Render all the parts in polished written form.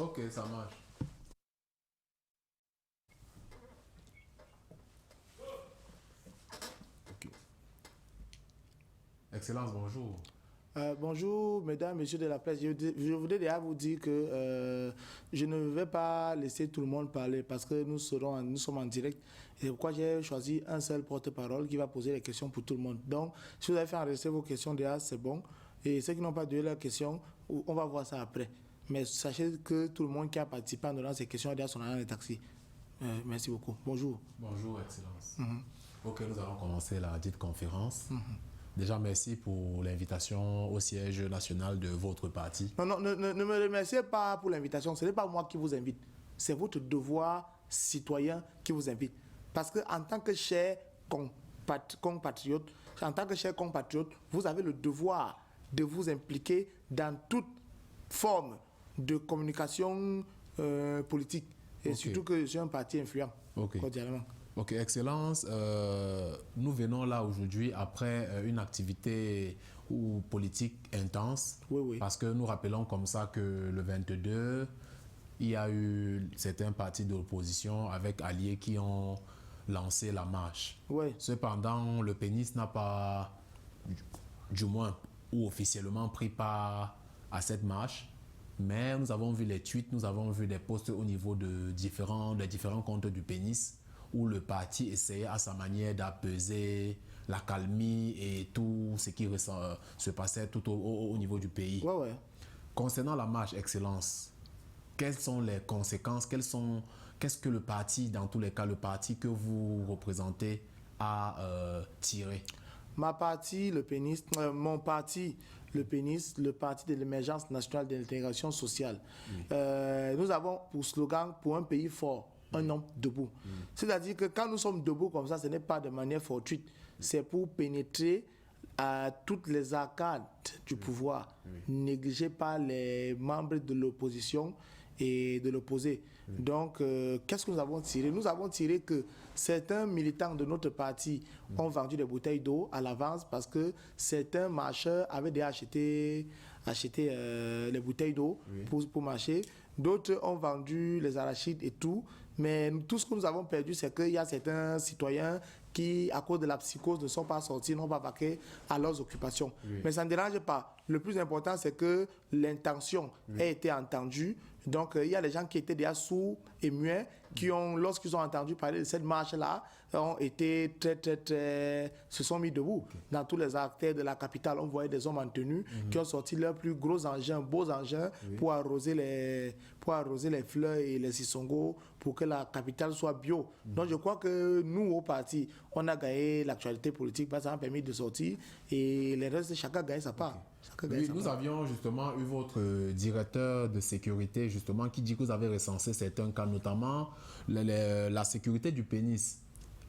Ok, ça marche. Ok. Excellence, bonjour. Bonjour, mesdames, messieurs de la presse. Je voudrais déjà vous dire que je ne vais pas laisser tout le monde parler parce que nous sommes en direct. Et pourquoi j'ai choisi un seul porte-parole qui va poser les questions pour tout le monde. Donc, si vous avez fait enregistrer vos questions déjà, c'est bon. Et ceux qui n'ont pas donné leurs questions, on va voir ça après. Mais sachez que tout le monde qui a participé en donnant ces questions a déjà son argent de taxi. Merci beaucoup. Bonjour. Bonjour, Excellence. Ok, nous allons commencer la dite conférence. Déjà, merci pour l'invitation au siège national de votre parti. Non, non, ne me remerciez pas pour l'invitation. Ce n'est pas moi qui vous invite. C'est votre devoir citoyen qui vous invite. Parce qu'en tant que cher compatriote, vous avez le devoir de vous impliquer dans toute forme de communication politique. Et Ok. surtout que je suis un parti influent, Ok. cordialement. Ok, Excellence, nous venons là aujourd'hui après une activité politique intense. Oui, oui. Parce que nous rappelons comme ça que le 22, il y a eu certains partis de l'opposition avec alliés qui ont lancé la marche. Oui. Cependant, le pénis n'a pas, du moins, ou officiellement pris part à cette marche. Mais nous avons vu les tweets, nous avons vu des posts au niveau des différents comptes du pénis où le parti essayait à sa manière d'apaiser la calmie et tout ce qui se passait tout au niveau du pays. Ouais, ouais. Concernant la marche Excellence, quelles sont les conséquences, qu'est-ce que le parti, dans tous les cas, le parti que vous représentez a tiré? Mon parti, le pénis, le parti de l'émergence nationale de l'intégration sociale. Nous avons pour slogan, pour un pays fort, un homme debout. C'est-à-dire que quand nous sommes debout comme ça, ce n'est pas de manière fortuite. C'est pour pénétrer à toutes les arcades du pouvoir. Négligez pas les membres de l'opposition et de l'opposé. Donc, qu'est-ce que nous avons tiré? Nous avons tiré que certains militants de notre parti ont vendu des bouteilles d'eau à l'avance parce que certains marcheurs avaient déjà acheté les bouteilles d'eau pour marcher. D'autres ont vendu les arachides et tout. Mais tout ce que nous avons perdu, c'est qu'il y a certains citoyens qui, à cause de la psychose, ne sont pas sortis, n'ont pas vaqué à leurs occupations. Mais ça ne dérange pas. Le plus important, c'est que l'intention ait été entendue. Donc, il y a des gens qui étaient déjà sourds et muets, qui ont, lorsqu'ils ont entendu parler de cette marche-là, ont été se sont mis debout. Dans tous les artères de la capitale, on voyait des hommes en tenue qui ont sorti leurs plus gros engins, beaux engins, pour arroser les fleurs et les sissongos, pour que la capitale soit bio. Donc, je crois que nous, au parti, on a gagné l'actualité politique, parce que ça a permis de sortir, et les restes, chacun a gagné sa part. Oui, nous avions justement eu votre directeur de sécurité justement qui dit que vous avez recensé certains cas, notamment la sécurité du pénis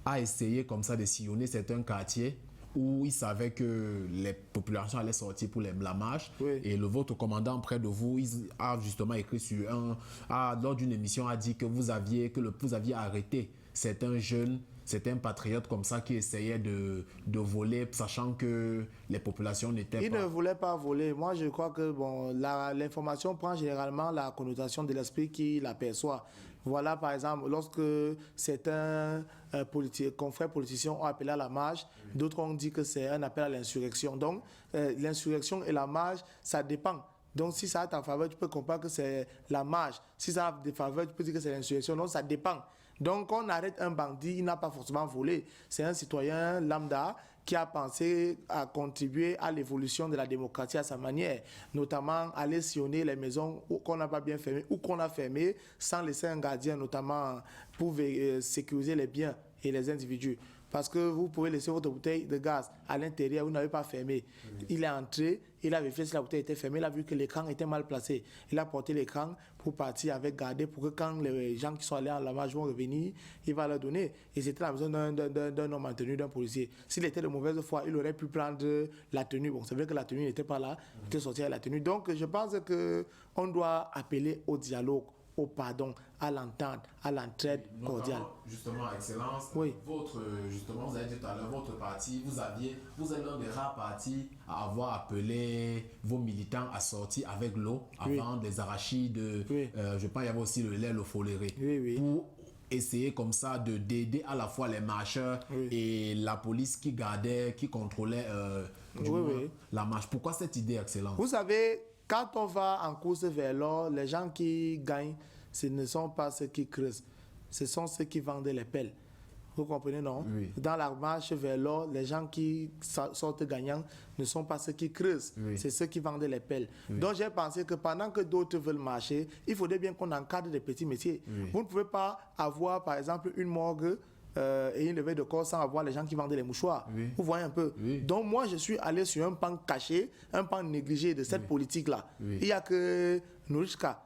a essayé comme ça de sillonner certains quartiers où il savait que les populations allaient sortir pour la marche. Oui. Et votre commandant près de vous, il a justement écrit lors d'une émission, a dit que vous aviez arrêté certains jeunes, certains patriotes comme ça qui essayaient de voler, sachant que les populations n'étaient pas... Ils ne voulaient pas voler. Moi, je crois que bon, l'information prend généralement la connotation de l'esprit qui l'aperçoit. Voilà, par exemple, lorsque certains confrères politiciens ont appelé à la marche, d'autres ont dit que c'est un appel à l'insurrection. Donc, l'insurrection et la marche, ça dépend. Donc, si ça a ta faveur, tu peux comprendre que c'est la marche. Si ça a des faveurs, tu peux dire que c'est l'insurrection. Donc, ça dépend. Donc, quand on arrête un bandit, il n'a pas forcément volé. C'est un citoyen lambda qui a pensé à contribuer à l'évolution de la démocratie à sa manière, notamment aller sillonner les maisons qu'on n'a pas bien fermées ou qu'on a fermées sans laisser un gardien, notamment pour sécuriser les biens et les individus. Parce que vous pouvez laisser votre bouteille de gaz à l'intérieur, vous n'avez pas fermé. Il est entré, il a vérifié si la bouteille était fermée, il a vu que l'écran était mal placé. Il a porté l'écran pour partir avec gardé pour que quand les gens qui sont allés en lavage vont revenir, il va leur donner. Et c'était la maison d'un homme en tenue, d'un policier. S'il était de mauvaise foi, il aurait pu prendre la tenue. Bon, c'est vrai que la tenue n'était pas là, il était sorti avec la tenue. Donc, je pense qu'on doit appeler au dialogue au pardon, à l'entente, à l'entraide cordiale. Justement, Excellence, Oui. justement, vous avez dit tout à l'heure, votre parti, vous êtes l'un des rares partis à avoir appelé vos militants à sortir avec l'eau, à Oui. vendre des arachides, Oui. je pense qu'il y avait aussi le lait, le foléré, Oui, oui. pour essayer comme ça d'aider à la fois les marcheurs Oui. et la police qui contrôlait du Oui, moins oui. la marche. Pourquoi cette idée, Excellence? Vous savez, quand on va en course vers l'or, les gens qui gagnent, ce ne sont pas ceux qui creusent, ce sont ceux qui vendent les pelles. Vous comprenez, non? Oui. Dans la marche vers l'or, les gens qui sortent gagnants ne sont pas ceux qui creusent, Oui. c'est ceux qui vendent les pelles. Donc j'ai pensé que pendant que d'autres veulent marcher, il faudrait bien qu'on encadre des petits métiers. Oui. Vous ne pouvez pas avoir, par exemple, une morgue et une levée de corps sans avoir les gens qui vendent les mouchoirs. Oui. Vous voyez un peu? Oui. Donc moi, je suis allé sur un pan caché, un pan négligé de cette politique-là. Oui. Il n'y a que Nourishka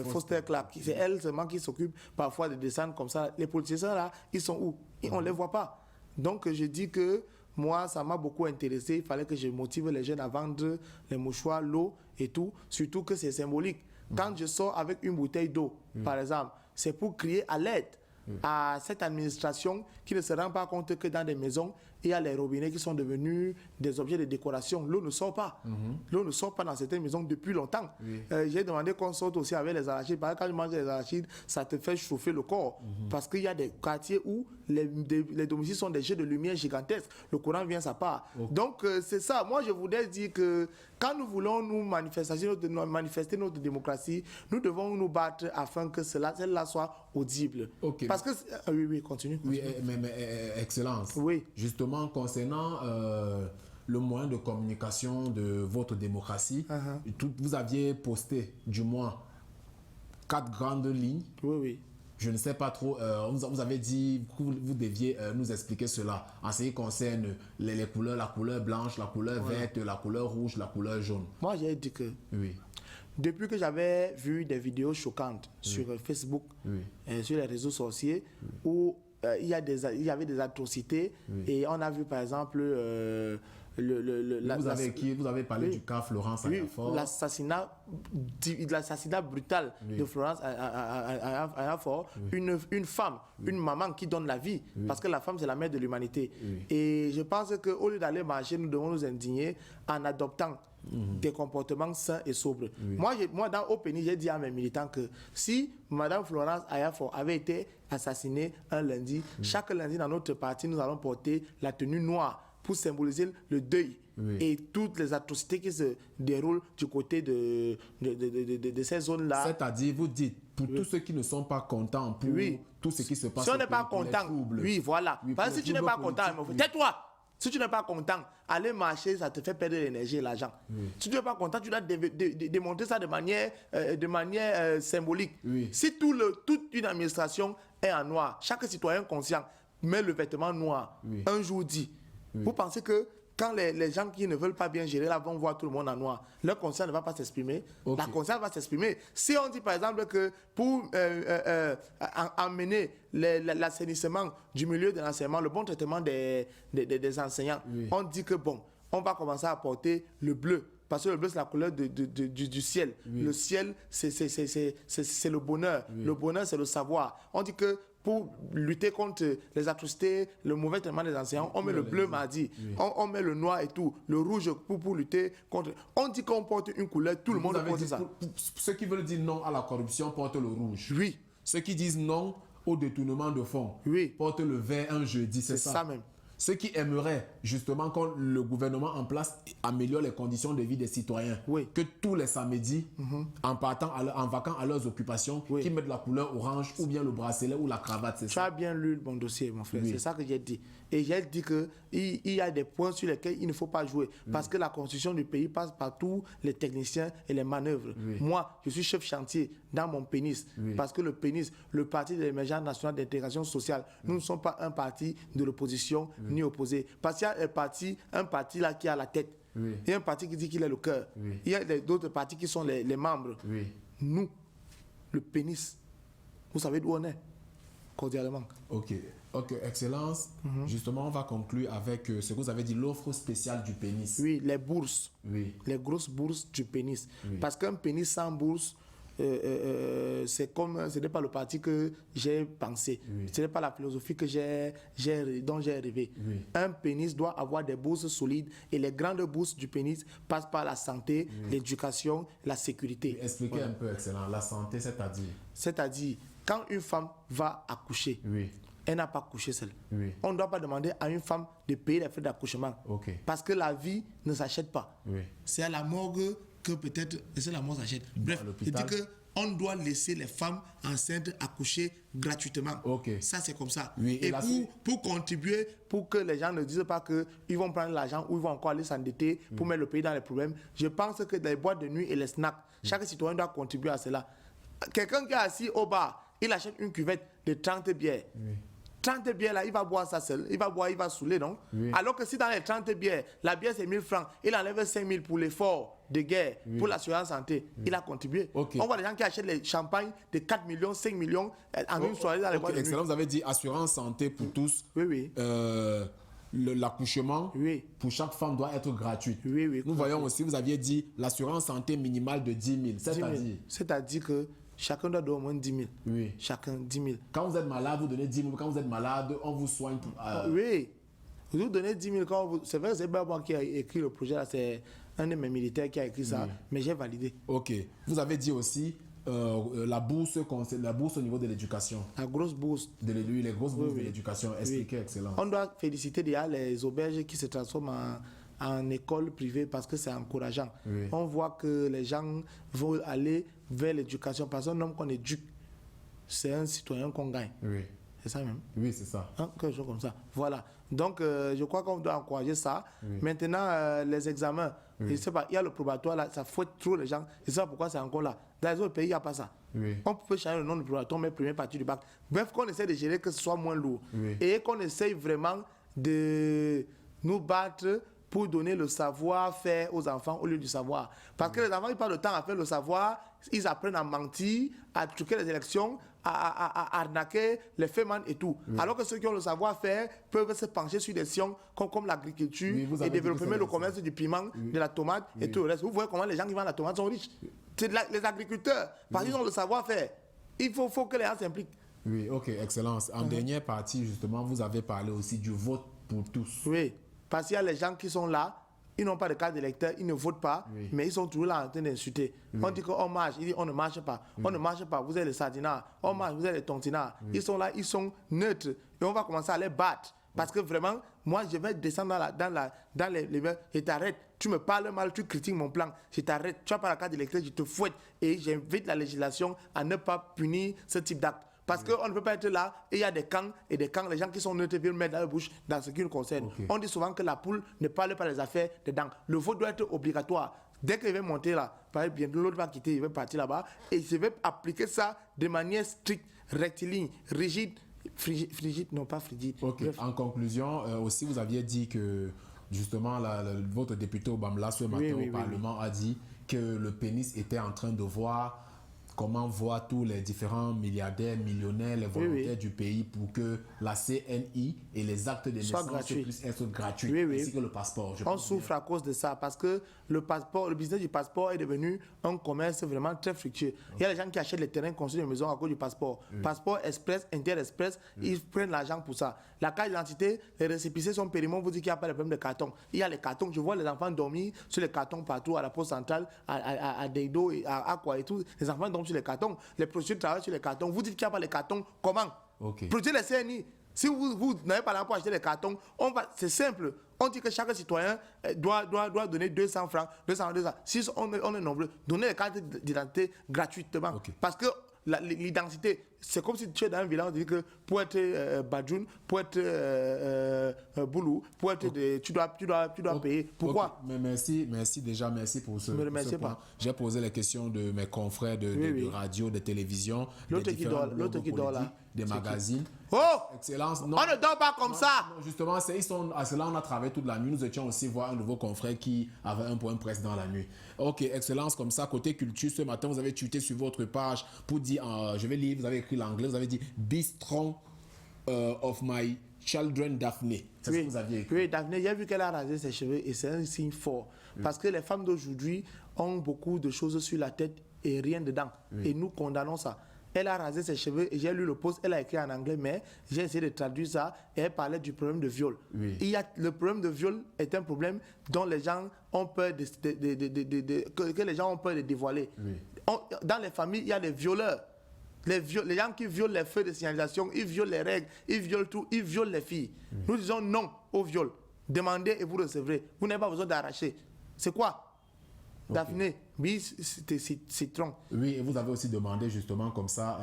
Foster Clark, c'est elle seulement qui s'occupe parfois de descendre comme ça. Les politiciens là, ils sont où? On ne les voit pas. Donc je dis que moi, ça m'a beaucoup intéressé. Il fallait que je motive les jeunes à vendre les mouchoirs, l'eau et tout. Surtout que c'est symbolique. Quand je sors avec une bouteille d'eau, par exemple, c'est pour crier à l'aide à cette administration qui ne se rend pas compte que dans des maisons, il y a les robinets qui sont devenus des objets de décoration. L'eau ne sort pas. L'eau ne sort pas dans certaines maisons depuis longtemps. Oui. J'ai demandé qu'on sorte aussi avec les arachides. Parce que quand je mange les arachides, ça te fait chauffer le corps. Parce qu'il y a des quartiers où les domiciles sont des jets de lumière gigantesques. Le courant vient, ça part. Donc, c'est ça. Moi, je voudrais dire que quand nous voulons nous manifester notre démocratie, nous devons nous battre afin que celle-là soit audible. Ok. Parce que... oui, continue. Oui, mais Excellence. Oui. Justement, concernant le moyen de communication de votre démocratie, vous aviez posté, du moins, 4 grandes lignes. Oui, oui. Je ne sais pas trop, vous avez dit que vous deviez nous expliquer cela en ce qui concerne les couleurs, la couleur blanche, la couleur verte, la couleur rouge, la couleur jaune. Moi, j'ai dit que Oui. depuis que j'avais vu des vidéos choquantes sur Facebook, sur les réseaux sociaux, où il y avait des atrocités, et on a vu par exemple Vous avez parlé du cas Florence Ayafor. l'assassinat brutal de Florence Ayafor, une femme, une maman qui donne la vie, parce que la femme c'est la mère de l'humanité. Et je pense qu'au lieu d'aller marcher, nous devons nous indigner en adoptant des comportements sains et sobres. Moi, dans Openi, j'ai dit à mes militants que si Madame Florence Ayafor avait été assassinée un lundi, chaque lundi dans notre parti, nous allons porter la tenue noire pour symboliser le deuil et toutes les atrocités qui se déroulent du côté de ces zones-là. C'est-à-dire, vous dites, pour tous ceux qui ne sont pas contents, pour tout ce qui se passe. Si on n'est pas content, voilà. Parce que si tu n'es pas content, tais-toi. Si tu n'es pas content, aller marcher, ça te fait perdre l'énergie et l'argent. Si tu n'es pas content, tu dois démontrer ça de manière symbolique. Si toute une administration est en noir, chaque citoyen conscient met le vêtement noir, un jour dit, vous pensez que quand les gens qui ne veulent pas bien gérer là vont voir tout le monde en noir, leur conscience ne va pas s'exprimer. La conscience va s'exprimer. Si on dit par exemple que pour amener l'assainissement du milieu de l'enseignement, le bon traitement des enseignants, on dit que bon, on va commencer à porter le bleu. Parce que le bleu, c'est la couleur du ciel. Le ciel, c'est le bonheur. Le bonheur, c'est le savoir. On dit que pour lutter contre les atrocités, le mauvais traitement des enseignants, on met le bleu mardi, on met le noir et tout, le rouge pour lutter contre... On dit qu'on porte une couleur, tout le monde porte ça. Pour ceux qui veulent dire non à la corruption portent le rouge. Oui. Ceux qui disent non au détournement de fonds portent le vert un jeudi, c'est ça même. Ceux qui aimeraient justement que le gouvernement en place améliore les conditions de vie des citoyens, que tous les samedis, en vaquant à leurs occupations, qui mettent la couleur orange ou bien le bracelet ou la cravate, c'est ça. Tu as bien lu mon dossier, mon frère, c'est ça que j'ai dit. Et j'ai dit qu'il y a des points sur lesquels il ne faut pas jouer, parce que la constitution du pays passe par tous les techniciens et les manœuvres. Moi, je suis chef chantier dans mon pénis, parce que le pénis, le parti de l'émergence nationale d'intégration sociale, nous ne sommes pas un parti de l'opposition, ni opposé. Parce qu'il y a un parti là qui a la tête. Il y a un parti qui dit qu'il est le cœur. Il y a d'autres partis qui sont les membres. Nous, le pénis, vous savez d'où on est, cordialement. Ok, Excellence. Justement, on va conclure avec ce que vous avez dit, l'offre spéciale du pénis. Oui, les bourses. Les grosses bourses du pénis. Parce qu'un pénis sans bourse, ce n'est pas le parti que j'ai pensé. Ce n'est pas la philosophie dont j'ai rêvé. Un pénis doit avoir des bourses solides et les grandes bourses du pénis passent par la santé, l'éducation, la sécurité. Expliquez un peu, excellent. La santé, c'est-à-dire? C'est-à-dire, quand une femme va accoucher, elle n'a pas couché seule. On ne doit pas demander à une femme de payer les frais d'accouchement. Parce que la vie ne s'achète pas. C'est à la morgue que peut-être la mort s'achète. Bref, je dis qu'on doit laisser les femmes enceintes accoucher gratuitement. Ça, c'est comme ça. Et pour contribuer, pour que les gens ne disent pas qu'ils vont prendre l'argent ou ils vont encore aller s'endetter pour mettre le pays dans les problèmes, je pense que les boîtes de nuit et les snacks, chaque citoyen doit contribuer à cela. Quelqu'un qui est assis au bar, il achète une cuvette de 30 bières. 30 bières là, il va boire ça seul, il va saouler, non? Alors que si dans les 30 bières, la bière c'est 1000 francs, il enlève 5000 pour l'effort de guerre, pour l'assurance santé, il a contribué. On voit des gens qui achètent les champagnes de 4 millions, 5 millions en une soirée dans les boîtes de nuit. Excellent, vous avez dit assurance santé pour tous. L'accouchement pour chaque femme doit être gratuit. Nous voyons aussi, vous aviez dit l'assurance santé minimale de 10 000. C'est-à-dire que chacun doit donner au moins 10 000. Chacun 10 000. Quand vous êtes malade, vous donnez 10 000. Quand vous êtes malade, on vous soigne. Vous donnez 10 000 quand vous... C'est vrai, c'est pas moi qui ai écrit le projet, là, c'est un de mes militaires qui a écrit ça, mais j'ai validé. Vous avez dit aussi la bourse au niveau de l'éducation. La grosse bourse. Les grosses bourses de l'éducation. Expliquez, excellent. On doit féliciter déjà les auberges qui se transforment en école privée parce que c'est encourageant. On voit que les gens vont aller vers l'éducation parce qu'un homme qu'on éduque, c'est un citoyen qu'on gagne. C'est ça même? Oui, c'est ça. Quelque chose comme ça. Voilà. Donc, je crois qu'on doit encourager ça. Maintenant, les examens, je ne sais pas, il y a le probatoire là, ça fouette trop les gens. Je ne sais pas pourquoi c'est encore là. Dans les autres pays, il n'y a pas ça. On peut changer le nom du probatoire, mais première partie du bac. Bref, qu'on essaie de gérer que ce soit moins lourd. Et qu'on essaye vraiment de nous battre pour donner le savoir-faire aux enfants au lieu du savoir. Parce que les enfants, ils passent le temps à faire le savoir, ils apprennent à mentir, à truquer les élections, à arnaquer les fémans et tout. Alors que ceux qui ont le savoir-faire peuvent se pencher sur des sciences comme l'agriculture et développer le commerce du piment, de la tomate et tout le reste. Vous voyez comment les gens qui vendent la tomate sont riches. C'est les agriculteurs, parce qu'ils ont le savoir-faire. Il faut que les gens s'impliquent. Excellence. En dernière partie, justement, vous avez parlé aussi du vote pour tous. Parce qu'il y a les gens qui sont là, ils n'ont pas de carte d'électeur, ils ne votent pas, mais ils sont toujours là en train d'insulter. On dit qu'on marche, ils disent on ne marche pas. On ne marche pas, vous êtes les sardinards. On marche, vous êtes les tontinards. Ils sont là, ils sont neutres. Et on va commencer à les battre. Parce que vraiment, moi, je vais descendre dans les et t'arrête. Tu me parles mal, tu critiques mon plan, je t'arrête. Tu n'as pas la carte d'électeur, je te fouette. Et j'invite la législation à ne pas punir ce type d'acte. Parce qu'on ne peut pas être là et il y a des camps, les gens qui sont neutres viennent mettre dans la bouche dans ce qui nous concerne. On dit souvent que la poule ne parle pas des affaires dedans. Le vote doit être obligatoire. Dès qu'il va monter là, bien l'autre va quitter, il va partir là-bas et je vais appliquer ça de manière stricte, rectiligne, rigide, frigide, non pas frigide. En conclusion, aussi vous aviez dit que justement votre député Obamla ce matin au Parlement a dit que le pénis était en train de voir comment voir tous les différents milliardaires, millionnaires, les volontaires du pays pour que la CNI et les actes de naissance puissent être gratuits, ainsi que le passeport. On souffre à cause de ça parce que le business du passeport est devenu un commerce vraiment très fructueux. Il y a des gens qui achètent les terrains, construisent des maisons à cause du passeport. Passeport express, inter-express, ils prennent l'argent pour ça. La carte d'identité, les récépissés sont périmés, on vous dit qu'il n'y a pas de problème de carton. Il y a les cartons, je vois les enfants dormir sur les cartons partout, à la poste centrale, à Deido, à quoi et tout. Les enfants dorment sur les cartons, les prostituées travaillent sur les cartons. Vous dites qu'il n'y a pas les cartons, comment? Protéger les CNI. Si vous n'avez pas l'argent pour acheter les cartons, c'est simple. On dit que chaque citoyen doit donner 200 francs, 200. Si on est nombreux, donner les cartes d'identité gratuitement. Parce que l'identité, c'est comme si tu es dans un village, on dit que pour être Badjoun, pour être Boulou, pour être tu dois payer. Pourquoi? Mais merci pour ce point. J'ai posé les questions de mes confrères de radio, de télévision, l'autre qui dort là, des magazines. Excellence. Non. On ne dort pas comme ça. Non, justement, à cela on a travaillé toute la nuit. Nous étions aussi voir un nouveau confrère qui avait un point presse dans la nuit. Excellence, comme ça, côté culture, ce matin, vous avez tweeté sur votre page pour dire, je vais lire, vous avez écrit l'anglais, vous avez dit, be strong of my Children Daphné. C'est ce que vous aviez écrit. Oui, Daphné, j'ai vu qu'elle a rasé ses cheveux et c'est un signe fort. Parce que les femmes d'aujourd'hui ont beaucoup de choses sur la tête et rien dedans. Et nous condamnons ça. Elle a rasé ses cheveux et j'ai lu le post, elle a écrit en anglais, mais j'ai essayé de traduire ça et elle parlait du problème de viol. Le problème de viol est un problème dont les gens ont peur que les gens ont peur de dévoiler. Dans les familles, il y a des violeurs. Les gens qui violent les feux de signalisation, ils violent les règles, ils violent tout, ils violent les filles. Nous disons non au viol. Demandez et vous recevrez. Vous n'avez pas besoin d'arracher. C'est quoi? Daphné, oui, c'était citron. Oui, et vous avez aussi demandé justement comme ça,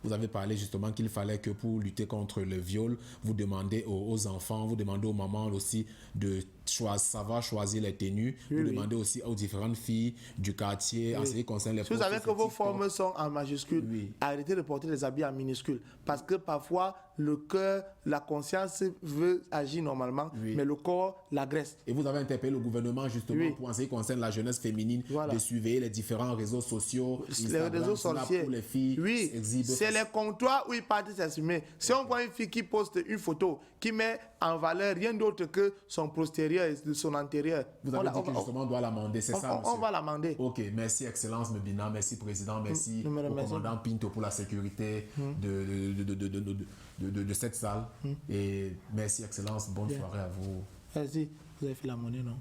vous avez parlé justement qu'il fallait que pour lutter contre le viol, vous demandez aux enfants, vous demandez aux mamans aussi de savoir choisir les tenues, vous demandez aussi aux différentes filles du quartier en ce qui concerne les Si vous savez que vos formes sont en majuscule, arrêtez de porter les habits en minuscule. Parce que parfois, le cœur, la conscience veut agir normalement, mais le corps l'agresse. Et vous avez interpellé le gouvernement justement pour en ce qui concerne la jeunesse féminine, de surveiller les différents réseaux sociaux, les réseaux sociaux pour les filles. Oui, c'est les comptoirs où ils partent s'assumer. Si on voit une fille qui poste une photo, qui met en valeur rien d'autre que son postérieur et son antérieur. Vous avez dit que justement on doit l'amender, c'est ça, monsieur? On va l'amender. Ok, merci Excellence Mebina, merci Président, merci au commandant Pinto pour la sécurité de cette salle. Et merci Excellence, bonne soirée à vous. Merci, vous avez fait la monnaie, non?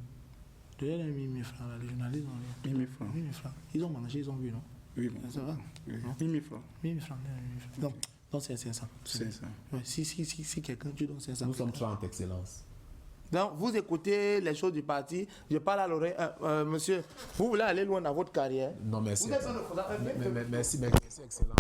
Donnez les 1000 francs, les journalistes ont 1000 francs. 1000 francs. Ils ont mangé, ils ont vu, non? Oui, ça va? 1000 francs. 1000 francs. Donc c'est 500. 500. Ouais, si quelqu'un, tu donnes 500. Nous sommes 30, Excellence. Donc, vous écoutez les choses du parti. Je parle à l'oreille. Monsieur, vous voulez aller loin dans votre carrière? Non, merci. Vous êtes dans le merci, Excellence.